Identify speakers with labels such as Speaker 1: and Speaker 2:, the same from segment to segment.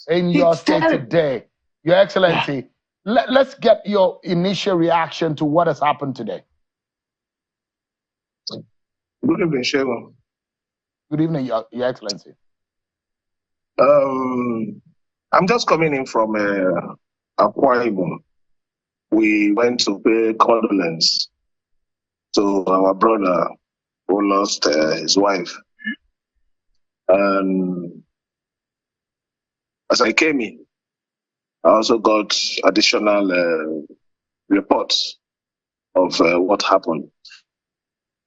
Speaker 1: in your state today. Your Excellency, let's get your initial reaction to what has happened today.
Speaker 2: Good evening, Shegun.
Speaker 1: Good evening, Your Excellency.
Speaker 2: I'm just coming in from Akwa Ibom. We went to pay condolence to our brother who lost his wife. And as I came in, I also got additional reports of what happened.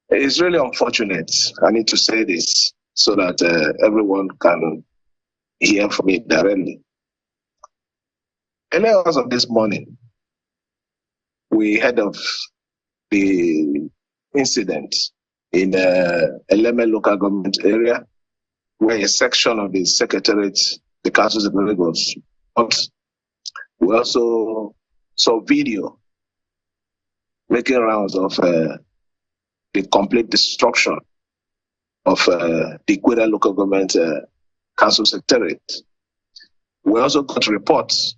Speaker 2: It's really unfortunate. I need to say this so that everyone can hear from me directly. Early hours of this morning, we heard of the incident in Eleme local government area, where a section of the secretariat, the council secretariat was hurt. We also saw video making rounds of the complete destruction of the Ikwere local government council secretariat. We also got reports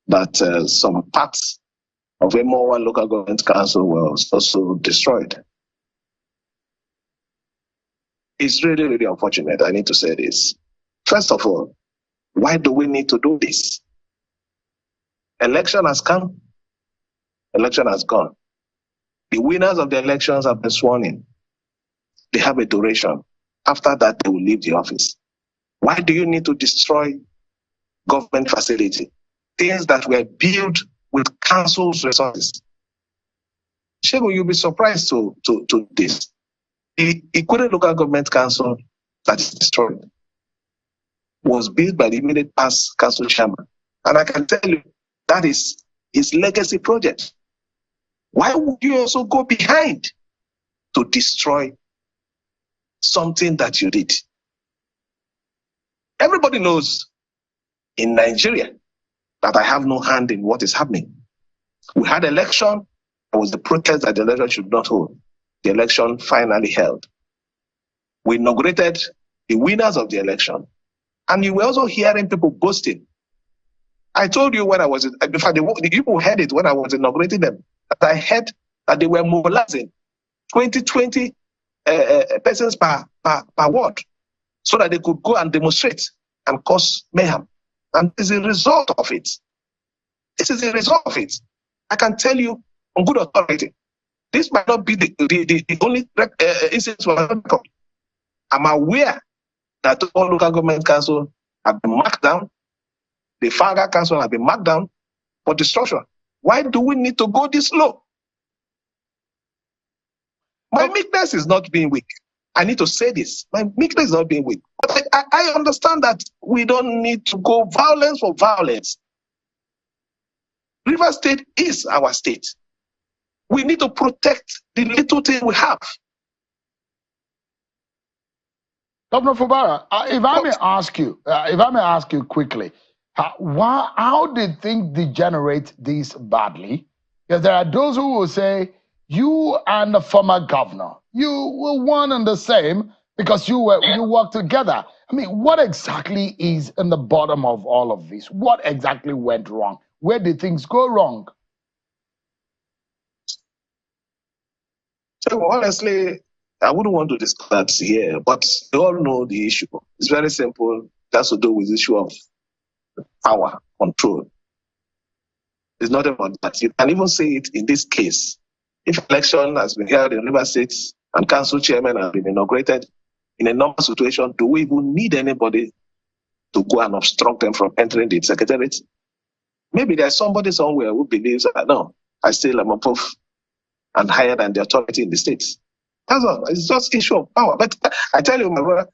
Speaker 2: that some parts of Emowa local government council was also destroyed. It's really, really unfortunate. I need to say this. First of all, why do we need to do this? Election has come. Election has gone. The winners of the elections have been sworn in. They have a duration. After that, they will leave the office. Why do you need to destroy government facility? Things that were built with council's resources. Shegun, you'll be surprised to this. The Ikwere Local Government Council that is destroyed was built by the immediate past council chairman. And I can tell you, that is his legacy project. Why would you also go behind to destroy something that you did? Everybody knows in Nigeria that I have no hand in what is happening. We had election. There was the protest that the election should not hold. The election finally held. We inaugurated the winners of the election. And you were also hearing people boasting. I told you when I was, in fact, the people heard it when I was inaugurating them, that I heard that they were mobilizing 20 persons per ward so that they could go and demonstrate and cause mayhem. And this is a result of it. This is a result of it. I can tell you on good authority, this might not be the only instance we have record. I'm aware that all local government councils have been marked down. The Faga council have been marked down for destruction. Why do we need to go this low? My meekness is not being weak. I need to say this. My meekness is not being weak. But I understand that we don't need to go violence for violence. River State is our state. We need to protect the little thing we have.
Speaker 1: Governor Fubara, if I may ask you quickly, how did things degenerate this badly? Because there are those who will say you and the former governor, you were one and the same because you worked together. I mean, what exactly is in the bottom of all of this? What exactly went wrong? Where did things go wrong?
Speaker 2: So honestly, I wouldn't want to discuss that here, but you all know the issue. It's very simple. It has to do with the issue of power, control. It's not about that. You can even say it in this case. If election has been held in River State and council chairman have been inaugurated, in a normal situation, do we even need anybody to go and obstruct them from entering the secretariat? Maybe there's somebody somewhere who believes that, no, I still am above and higher than the authority in the states. That's all. It's just issue of power. But I tell you, my brother,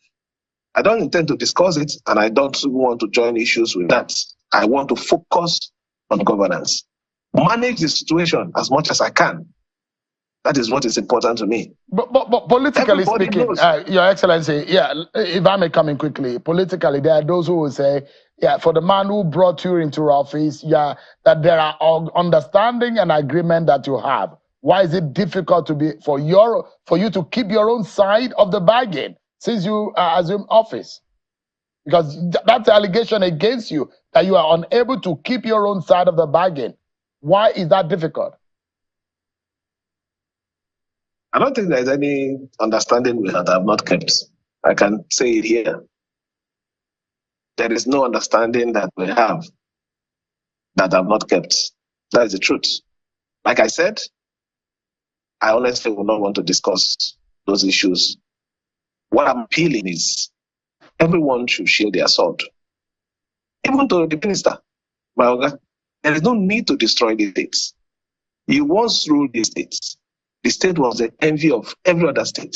Speaker 2: I don't intend to discuss it, and I don't want to join issues with that. I want to focus on governance. Manage the situation as much as I can. That is what is important to me.
Speaker 1: But politically speaking, Your Excellency, if I may come in quickly, politically, there are those who will say, for the man who brought you into office, that there are understanding and agreement that you have. Why is it difficult for you to keep your own side of the bargain since you assumed office? Because that's the allegation against you, that you are unable to keep your own side of the bargain. Why is that difficult?
Speaker 2: I don't think there's any understanding we have not kept. I can say it here. There is no understanding that we have that I've not kept. That is the truth. Like I said, I honestly would not want to discuss those issues. What I'm appealing is everyone should share their sword. Even to the minister, my Oga, there is no need to destroy the states. You once ruled the states. The state was the envy of every other state.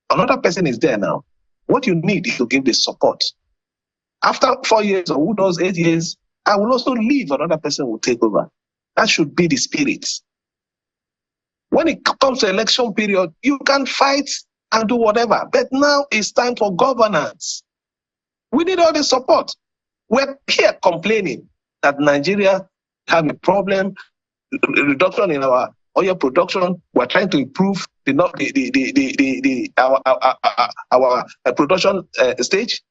Speaker 2: Another person is there now. What you need is to give the support. After 4 years or who knows 8 years, I will also leave. Another person will take over. That should be the spirit. When it comes to election period, you can fight and do whatever. But now it's time for governance. We need all the support. We're here complaining that Nigeria have a problem, reduction in our oil production. We're trying to improve our production stage.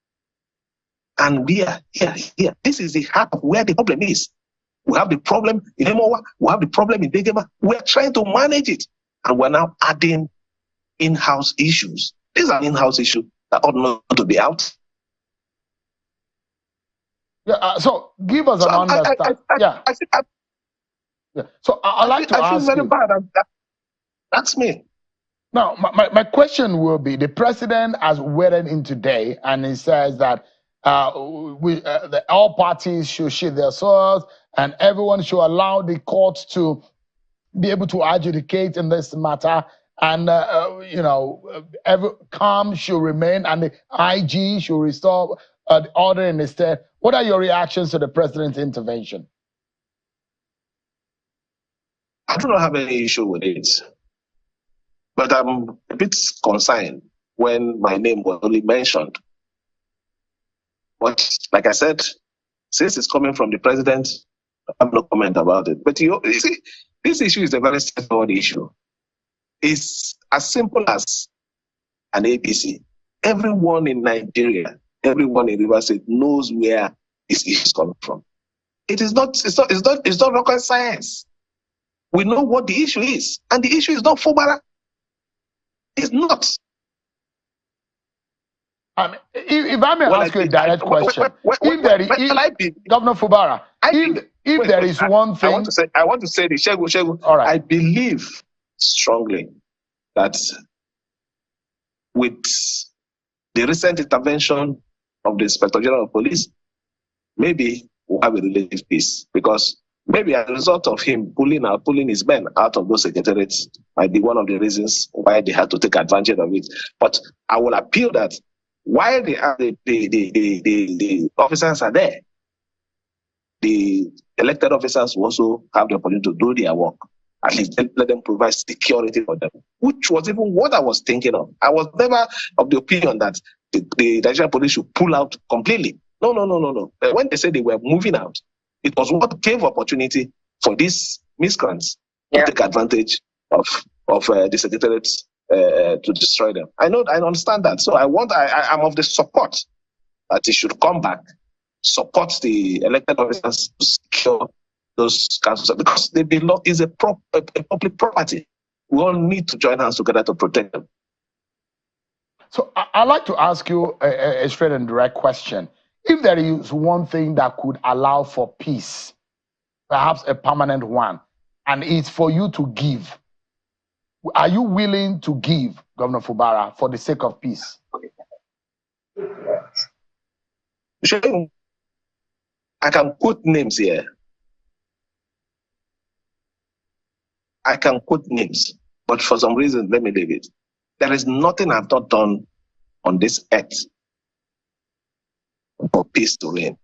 Speaker 2: And we are here. This is the heart of where the problem is. We have the problem in Emowa. We have the problem in Degema. We're trying to manage it. And we're now adding in-house issues. These are in-house issues that ought not to be out.
Speaker 1: Yeah, so give us an understanding. Yeah. So I'd like to ask you.
Speaker 2: I feel very bad. That's me.
Speaker 1: Now, my question will be, the president has weighed in today, and he says that all parties should share their swords, and everyone should allow the courts to be able to adjudicate in this matter, and every calm should remain, and the IG should restore the order in the state. What are your reactions to the president's intervention?
Speaker 2: I do not have any issue with it, but I'm a bit concerned when my name was only mentioned. But like I said, since it's coming from the president, I have no comment about it. But you see, this issue is a very straightforward issue. It's as simple as an ABC. Everyone in Nigeria, everyone in Rivers State knows where this issue is coming from. It's not rocket science. We know what the issue is, and the issue is not Fubara. It's not.
Speaker 1: If I may ask you a direct question, Governor Fubara, if there is one thing,
Speaker 2: I want to say the Shegu.
Speaker 1: All right.
Speaker 2: I believe strongly that with the recent intervention of the Inspector General of Police, maybe we'll have a relative peace, because maybe as a result of him pulling his men out of those secretariats might be one of the reasons why they had to take advantage of it. But I will appeal that while the officers are there, the elected officers will also have the opportunity to do their work. At least let them provide security for them, which was even what I was thinking of. I was never of the opinion that the Nigerian police should pull out completely. No. When they said they were moving out, it was what gave opportunity for these miscreants to take advantage of the secretariats to destroy them. I understand that. So I'm of the support that it should come back, support the elected officers to secure those councils, because they belong, is a public property. We all need to join hands together to protect them.
Speaker 1: So I'd like to ask you a straight and direct question. If there is one thing that could allow for peace, perhaps a permanent one, and it's for you to give, are you willing to give, Governor Fubara, for the sake of peace?
Speaker 2: I can quote names here. I can quote names, but for some reason, let me leave it. There is nothing I've not done on this earth for peace to reign.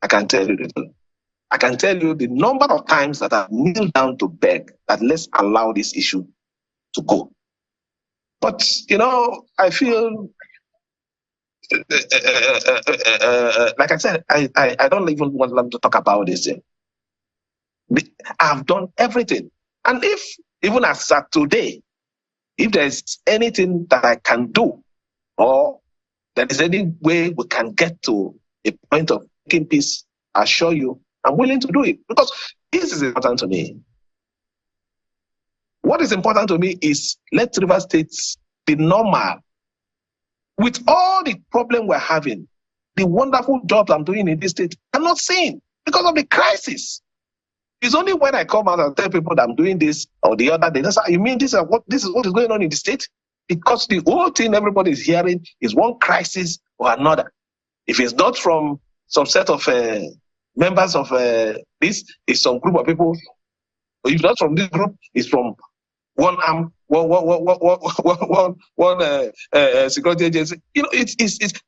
Speaker 2: I can tell you the truth. I can tell you the number of times that I've kneeled down to beg that let's allow this issue to go. But, I feel, like I said, I don't even want them to talk about this. I've done everything. And if, even as at today, if there's anything that I can do, or there is any way we can get to a point of making peace, I assure you, I'm willing to do it because this is important to me. What is important to me is let River State be normal. With all the problem we're having, the wonderful jobs I'm doing in this state, I'm not seeing because of the crisis. It's only when I come out and tell people that I'm doing this or the other, they say, you mean this is what is going on in the state? Because the whole thing everybody is hearing is one crisis or another. If it's not from some set of members of this, it's some group of people. Or if not from this group, it's from one arm, one security agency. You know, it's.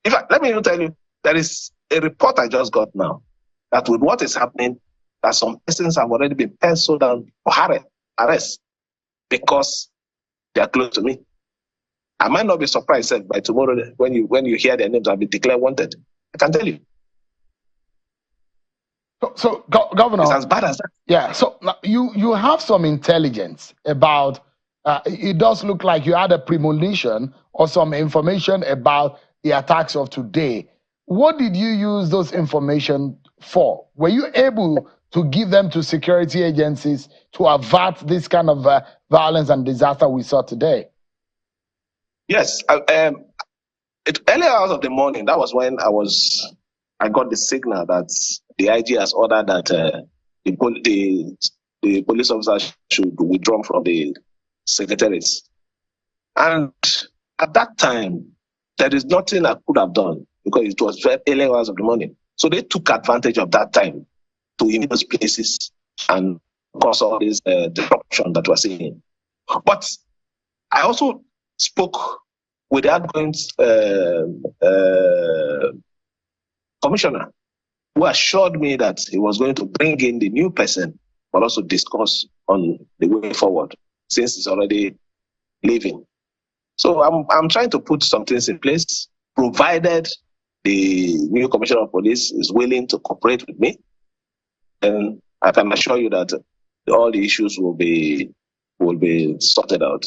Speaker 2: In fact, let me even tell you, there is a report I just got now that with what is happening, that some persons have already been penciled down for arrest because they are close to me. I might not be surprised that by tomorrow when you hear their names have been declared wanted. I can tell you.
Speaker 1: So Governor,
Speaker 2: it's as bad as that.
Speaker 1: Yeah. So you have some intelligence about. It does look like you had a premonition or some information about the attacks of today. What did you use those information for? Were you able to give them to security agencies to avert this kind of violence and disaster we saw today?
Speaker 2: Yes. Early hours of the morning, that was when I got the signal that the IG has ordered that the police officers should withdraw from the secretaries. And at that time, there is nothing I could have done because it was very early hours of the morning. So they took advantage of that time to in those places and cause all this disruption that we're seeing. But I also spoke with the outgoing commissioner, who assured me that he was going to bring in the new person, but also discuss on the way forward, since he's already leaving. So I'm trying to put some things in place, provided the new commissioner of police is willing to cooperate with me. And I can assure you that all the issues will be sorted out.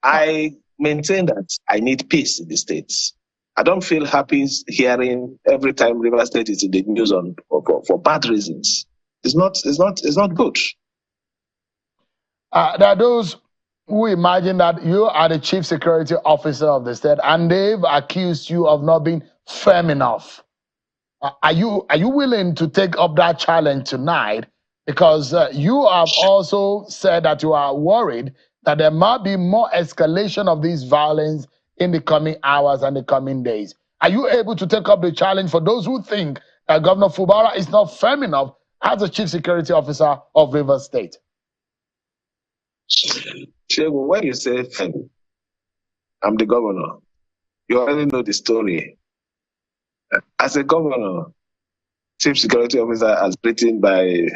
Speaker 2: I maintain that I need peace in the states. I don't feel happy hearing every time River State is in the news for bad reasons. It's not good.
Speaker 1: There are those who imagine that you are the chief security officer of the state and they've accused you of not being firm enough. Are you willing to take up that challenge tonight? Because you have also said that you are worried that there might be more escalation of this violence in the coming hours and the coming days. Are you able to take up the challenge for those who think that Governor Fubara is not firm enough as the chief security officer of Rivers State?
Speaker 2: Shego, when you say I'm the governor, you already know the story. As a governor, chief security officer as written by,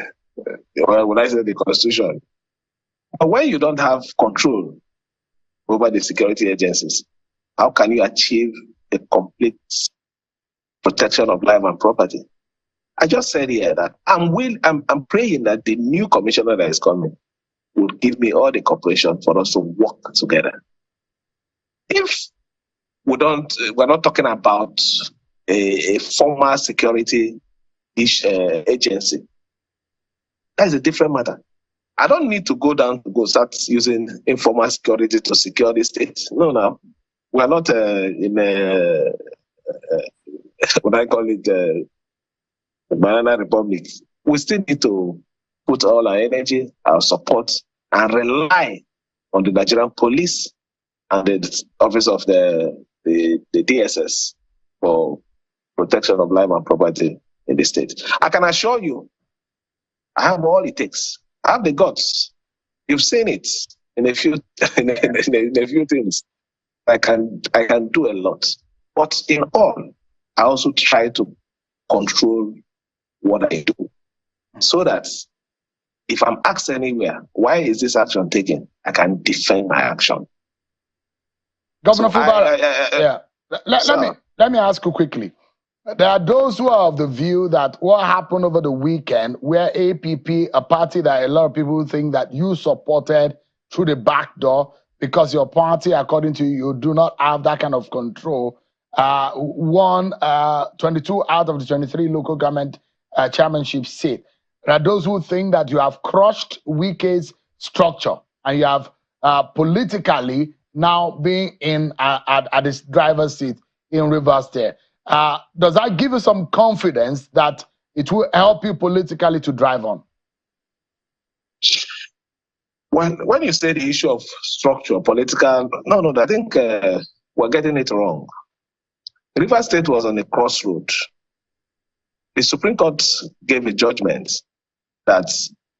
Speaker 2: when I say the Constitution, but when you don't have control over the security agencies, how can you achieve a complete protection of life and property? I just said here that I'm praying that the new commissioner that is coming would give me all the cooperation for us to work together. If we're not talking about a formal security agency, that's a different matter. I don't need to go start using informal security to secure the state. No. We're not in what I call it, the Banana Republic. We still need to put all our energy, our support, and rely on the Nigerian police and the office of the DSS for protection of life and property in the state. I can assure you, I have all it takes. I have the guts. You've seen it in a few in a few things. I can do a lot. But in all, I also try to control what I do so that if I'm asked anywhere, why is this action taken? I can defend my action.
Speaker 1: Governor Fubara, let me ask you quickly. There are those who are of the view that what happened over the weekend, where APP, a party that a lot of people think that you supported through the back door, because your party, according to you, do not have that kind of control, won 22 out of the 23 local government chairmanship seat. There are those who think that you have crushed Wike's structure and you have politically now being in at this driver's seat in Rivers State. Does that give you some confidence that it will help you politically to drive on?
Speaker 2: When you say the issue of structure, political, no, I think we're getting it wrong. Rivers State was on a crossroad. The Supreme Court gave a judgment that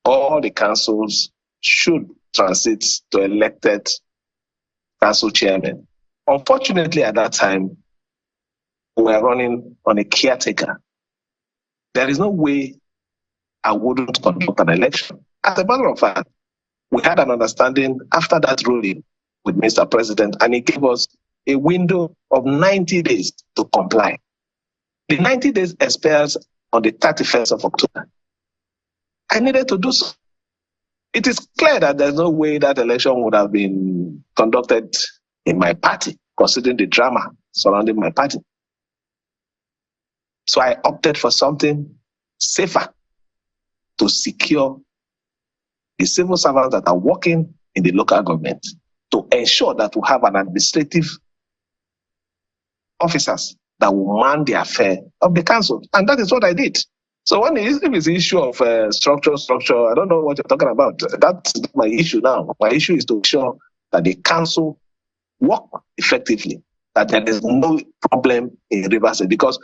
Speaker 2: all the councils should transit to elected council chairmen. Unfortunately, at that time, we were running on a caretaker. There is no way I wouldn't conduct an election. As a matter of fact, we had an understanding after that ruling with Mr. President, and he gave us a window of 90 days to comply. The 90 days expires on the 31st of October. I needed to do so. It is clear that there's no way that election would have been conducted in my party, considering the drama surrounding my party. So I opted for something safer to secure the civil servants that are working in the local government, to ensure that we have an administrative officers that will man the affair of the council. And that is what I did. So when if it's the issue of structure, I don't know what you're talking about. That's my issue now. My issue is to ensure that the council work effectively, that there is no problem in Rivers State. Because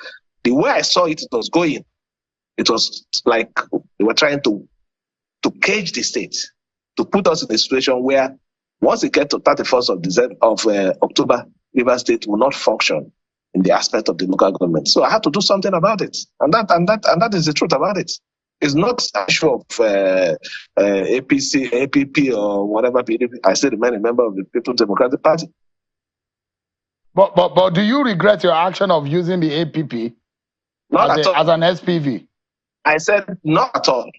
Speaker 2: the way I saw it, it was like they were trying to cage the state, to put us in a situation where once it gets to 31st of October, Rivers State will not function in the aspect of the local government. So I had to do something about it. And that is the truth about it. It's not an issue of APC, APP, or whatever PDP. I still remain a member of the People's Democratic Party.
Speaker 1: But do you regret your action of using the APP as an SPV?
Speaker 2: I said not at all.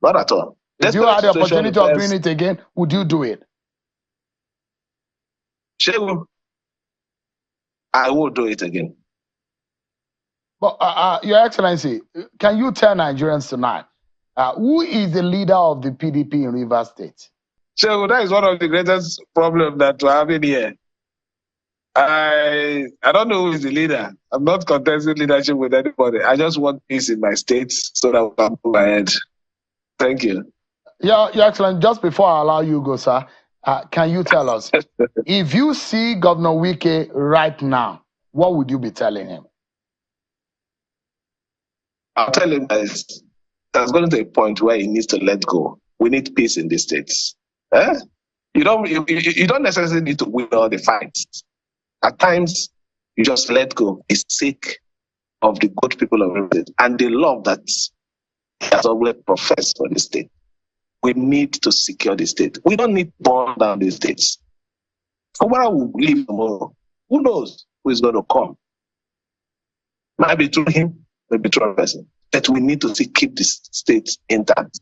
Speaker 2: Not at all.
Speaker 1: If you had the opportunity of doing it again, would you do it?
Speaker 2: Sure. I will do it again.
Speaker 1: But Your Excellency, can you tell Nigerians tonight who is the leader of the PDP in Rivers State?
Speaker 2: So that is one of the greatest problems that we're having here. I don't know who is the leader. I'm not contesting leadership with anybody. I just want peace in my state so that we can move ahead. Thank you.
Speaker 1: Yeah, Your Excellency, just before I allow you go, sir, can you tell us, if you see Governor Wike right now, what would you be telling him?
Speaker 2: I'll tell him that there's going to be a point where he needs to let go. We need peace in these states. You don't necessarily need to win all the fights. At times, you just let go. It's sake of the good people of the state and the love that he has always professed for the state. We need to secure the state. We don't need to burn down the states. Fubara will leave tomorrow. Who knows who is going to come? Maybe through him, maybe through a person. But we need to keep the state intact.